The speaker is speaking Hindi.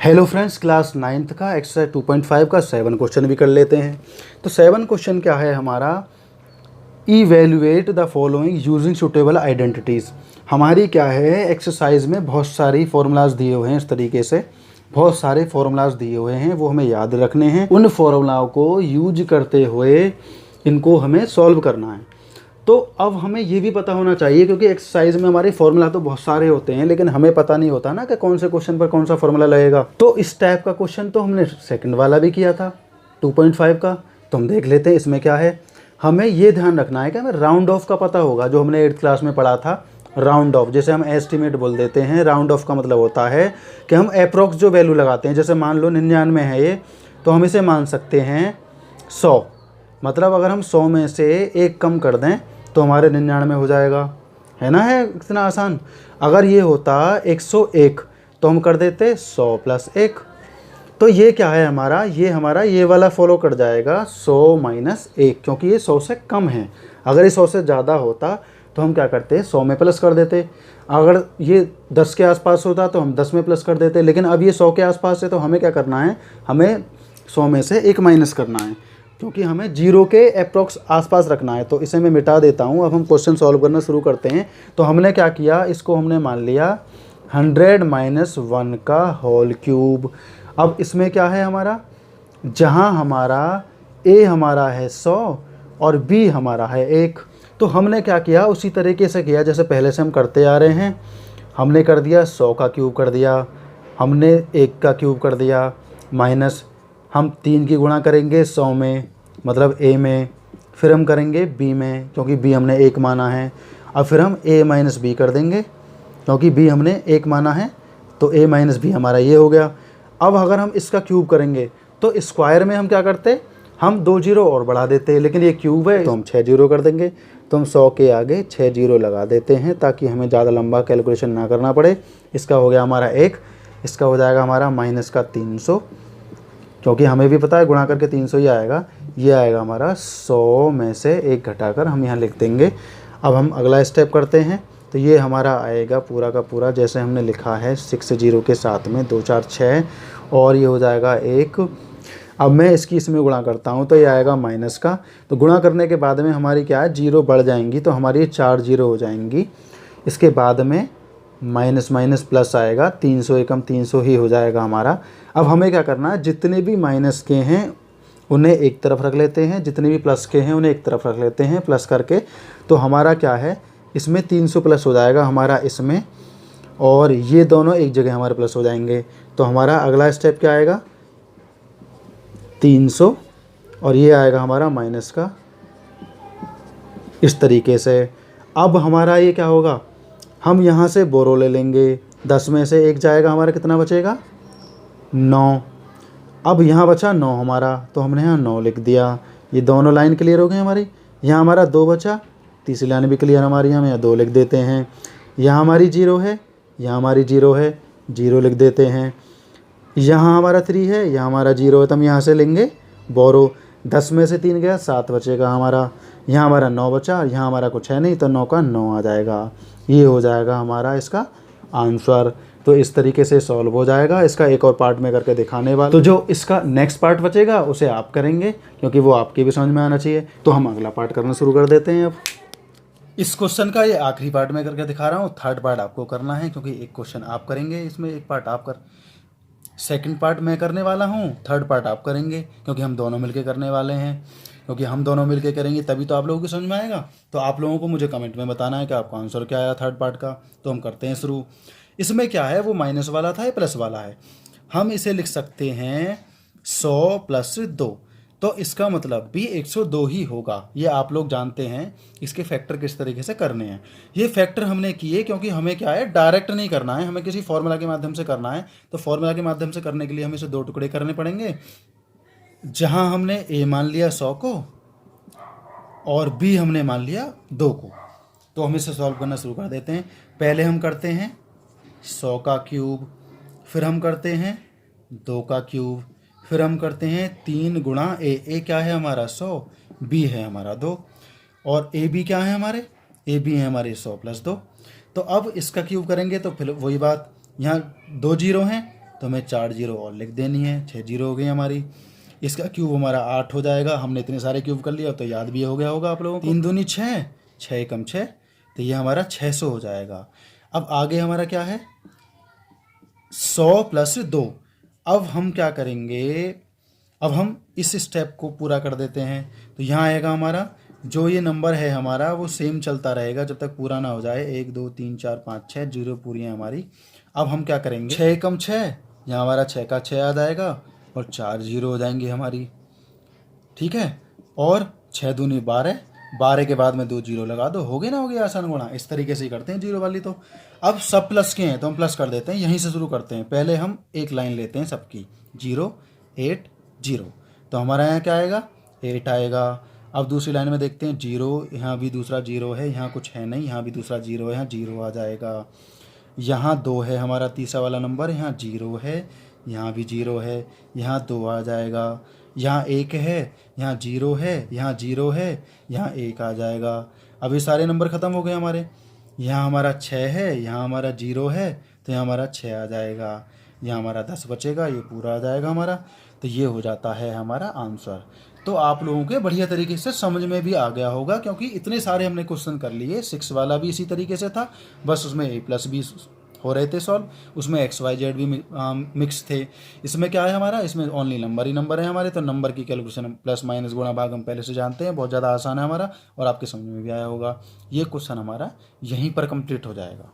हेलो फ्रेंड्स, क्लास 9th का एक्सरसाइज 2.5 का 7 क्वेश्चन भी कर लेते हैं। तो 7 क्वेश्चन क्या है हमारा, evaluate the following using suitable identities. हमारी क्या है, एक्सरसाइज में बहुत सारी फॉर्मूलाज दिए हुए हैं। इस तरीके से बहुत सारे फॉर्मूलाज दिए हुए हैं, वो हमें याद रखने हैं। उन फॉर्मूलाओं को यूज करते हुए इनको हमें सॉल्व करना है। तो अब हमें ये भी पता होना चाहिए, क्योंकि एक्सरसाइज में हमारे फॉर्मूला तो बहुत सारे होते हैं, लेकिन हमें पता नहीं होता ना कि कौन से क्वेश्चन पर कौन सा फॉर्मूला लगेगा। तो इस टाइप का क्वेश्चन तो हमने सेकंड वाला भी किया था 2.5 का। तो हम देख लेते हैं इसमें क्या है। हमें ये ध्यान रखना है कि हमें राउंड ऑफ का पता होगा, जो हमने 8th क्लास में पढ़ा था। राउंड ऑफ जैसे हम एस्टिमेट बोल देते हैं, राउंड ऑफ का मतलब होता है कि हम अप्रॉक्स जो वैल्यू लगाते हैं। जैसे मान लो 99 है ये, तो हम इसे मान सकते हैं 100। मतलब अगर हम 100 में से एक कम कर दें तो हमारे 99 हो जाएगा, है ना। है इतना आसान। अगर ये होता 101 तो हम कर देते 100 + 1। तो ये क्या है हमारा, ये वाला फॉलो कर जाएगा 100 - 1, क्योंकि ये 100 से कम है। अगर ये 100 से ज़्यादा होता तो हम क्या करते, 100 में प्लस कर देते। अगर ये 10 के आसपास होता तो हम 10 में प्लस कर देते। लेकिन अब ये 100 के आसपास है, तो हमें क्या करना है, हमें 100 में से 1 माइनस करना है, क्योंकि हमें 0 के अप्रॉक्स आसपास रखना है। तो इसे मैं मिटा देता हूँ। अब हम क्वेश्चन सॉल्व करना शुरू करते हैं। तो हमने क्या किया, इसको हमने मान लिया 100 - 1 का होल क्यूब। अब इसमें क्या है हमारा, जहाँ हमारा a हमारा है 100 और b हमारा है 1, तो हमने क्या किया, उसी तरीके से किया जैसे पहले से हम करते आ रहे हैं। हमने कर दिया 100 का क्यूब कर दिया, हमने 1 का क्यूब कर दिया, माइनस हम 3 की गुणा करेंगे 100 में, मतलब a में, फिर हम करेंगे b में, क्योंकि b हमने 1 माना है। अब फिर हम a - b कर देंगे, क्योंकि b हमने 1 माना है, तो a - b हमारा ये हो गया। अब अगर हम इसका क्यूब करेंगे तो स्क्वायर में हम क्या करते, हम 2 जीरो और बढ़ा देते, लेकिन ये क्यूब है तो हम 6 जीरो कर देंगे। तो हम 100 के आगे 6 जीरो लगा देते हैं, ताकि हमें ज़्यादा लंबा कैलकुलेशन ना करना पड़े। इसका हो गया हमारा 1, इसका हो जाएगा हमारा माइनस का 300, क्योंकि हमें भी पता है गुणा करके 300 ही आएगा। ये आएगा हमारा 100 में से 1 घटाकर हम यहाँ लिख देंगे। अब हम अगला स्टेप करते हैं। तो ये हमारा आएगा पूरा का पूरा जैसे हमने लिखा है 6 जीरो के साथ में 2 4 6, और ये हो जाएगा 1। अब मैं इसकी इसमें गुणा करता हूँ, तो ये आएगा माइनस का। तो गुणा करने के बाद में हमारी क्या है, जीरो बढ़ जाएंगी, तो हमारी 4 जीरो हो जाएंगी। इसके बाद में माइनस माइनस प्लस आएगा, 300 एकम 300 ही हो जाएगा हमारा। अब हमें क्या करना है, जितने भी माइनस के हैं उन्हें एक तरफ रख लेते हैं, जितने भी प्लस के हैं उन्हें एक तरफ रख लेते हैं प्लस करके। तो हमारा क्या है, इसमें 300 प्लस हो जाएगा हमारा इसमें, और ये दोनों एक जगह हमारे प्लस हो जाएंगे। तो हमारा अगला स्टेप क्या आएगा, 300, और ये आएगा हमारा माइनस का, इस तरीके से। अब हमारा ये क्या होगा, हम यहाँ से बोरो ले लेंगे, 10 में से 1 जाएगा, हमारा कितना बचेगा, 9। अब यहाँ बचा 9 हमारा, तो हमने यहाँ 9 लिख दिया। ये दोनों लाइन क्लियर हो गई हमारी। यहाँ हमारा 2 बचा, तीसरी लाइन भी क्लियर हमारी, हम यहाँ 2 लिख देते हैं। यहाँ हमारी 0 है, यहाँ हमारी 0 है, 0 लिख देते हैं। यहाँ हमारा 3 है, यहाँ हमारा 0 है, तो हम यहाँ से लेंगे बोरो। 10 में से 3 गया, 7 बचेगा हमारा। यहाँ हमारा 9 बचा, और यहाँ हमारा कुछ है नहीं, तो 9 का 9 आ जाएगा। ये हो जाएगा हमारा इसका आंसर। तो इस तरीके से सॉल्व हो जाएगा। इसका एक और पार्ट में करके दिखाने वाला, तो जो इसका नेक्स्ट पार्ट बचेगा उसे आप करेंगे, क्योंकि वो आपके भी समझ में आना चाहिए। तो हम अगला पार्ट करना शुरू कर देते हैं। अब इस क्वेश्चन का ये आखिरी पार्ट में करके दिखा रहा हूँ, थर्ड पार्ट आपको करना है, क्योंकि एक क्वेश्चन आप करेंगे इसमें, एक पार्ट आप कर, सेकंड पार्ट मैं करने वाला हूँ, थर्ड पार्ट आप करेंगे, क्योंकि हम दोनों मिलके करने वाले हैं। क्योंकि हम दोनों मिलके करेंगे तभी तो आप लोगों को समझ में आएगा। तो आप लोगों को मुझे कमेंट में बताना है कि आपका आंसर क्या आया थर्ड पार्ट का। तो हम करते हैं शुरू। इसमें क्या है, वो माइनस वाला था या प्लस वाला है, हम इसे लिख सकते हैं 100 + 2। तो इसका मतलब भी 102 ही होगा। ये आप लोग जानते हैं इसके फैक्टर किस तरीके से करने हैं। ये फैक्टर हमने किए क्योंकि हमें क्या है, डायरेक्ट नहीं करना है, हमें किसी फॉर्मूला के माध्यम से करना है। तो फॉर्मूला के माध्यम से करने के लिए हमें इसे 2 टुकड़े करने पड़ेंगे। जहां हमने a मान लिया 100 को, और b हमने मान लिया 2 को। तो हम इसे सॉल्व करना शुरू कर देते हैं। पहले हम करते हैं 100 का क्यूब, फिर हम करते हैं 2 का क्यूब, फिर हम करते हैं 3 गुणा a क्या है हमारा 100, b है हमारा 2, और a b क्या है हमारे, a b है हमारे 100 + 2। तो अब इसका क्यूब करेंगे तो फिर वही बात, यहाँ 2 जीरो हैं, तो हमें 4 जीरो और लिख देनी है, 6 जीरो हो गई हमारी। इसका क्यूब हमारा 8 हो जाएगा। हमने इतने सारे क्यूब कर लिया तो याद भी हो गया होगा आप लोगों को। 3 दूनी 6, 6 एकम 6, तो ये हमारा 600 हो जाएगा। अब आगे हमारा क्या है, 100 प्लस 2। अब हम क्या करेंगे, अब हम इस स्टेप को पूरा कर देते हैं। तो यहाँ आएगा हमारा जो ये नंबर है हमारा वो सेम चलता रहेगा जब तक पूरा ना हो जाए। 1 2 3 4 5 6 जीरो पूरी है हमारी। अब हम क्या करेंगे, 6 एकम 6, यहाँ हमारा 6 का 6 आ जाएगा और 4 जीरो हो जाएंगे हमारी, ठीक है। और 6 दूनी 12, 12 के बाद में 2 जीरो लगा दो, हो गए ना, हो गया आसान गुणा। इस तरीके से ही करते हैं जीरो वाली। तो अब सब प्लस के हैं तो हम प्लस कर देते हैं, यहीं से शुरू करते हैं। पहले हम एक लाइन लेते हैं सबकी, 0 8 0, तो हमारा यहाँ क्या आएगा, 8 आएगा। अब दूसरी लाइन में देखते हैं 0, यहाँ भी दूसरा 0 है, यहाँ कुछ है नहीं, यहाँ भी दूसरा 0 है, यहाँ 0 आ जाएगा। यहाँ 2 है हमारा तीसरा वाला नंबर, यहाँ 0 है, यहाँ भी 0 है, यहाँ 2 आ जाएगा। यहाँ 1 है, यहाँ 0 है, यहाँ 0 है, यहाँ 1 आ जाएगा। अब ये सारे नंबर ख़त्म हो गए हमारे। यहाँ हमारा 6 है, यहाँ हमारा 0 है, तो यहाँ हमारा 6 आ जाएगा। यहाँ हमारा 10 बचेगा, ये पूरा आ जाएगा हमारा। तो ये हो जाता है हमारा आंसर। तो आप लोगों के बढ़िया तरीके से समझ में भी आ गया होगा, क्योंकि इतने सारे हमने क्वेश्चन कर लिए। 6 वाला भी इसी तरीके से था, बस उसमें A+B हो रहे थे सॉल्व, उसमें XYZ भी मिक्स थे। इसमें क्या है हमारा, इसमें ओनली नंबर ही नंबर है हमारे। तो नंबर की कैलकुलेशन प्लस माइनस गुणा भाग हम पहले से जानते हैं, बहुत ज़्यादा आसान है हमारा और आपके समझ में भी आया होगा। ये क्वेश्चन हमारा यहीं पर कंप्लीट हो जाएगा।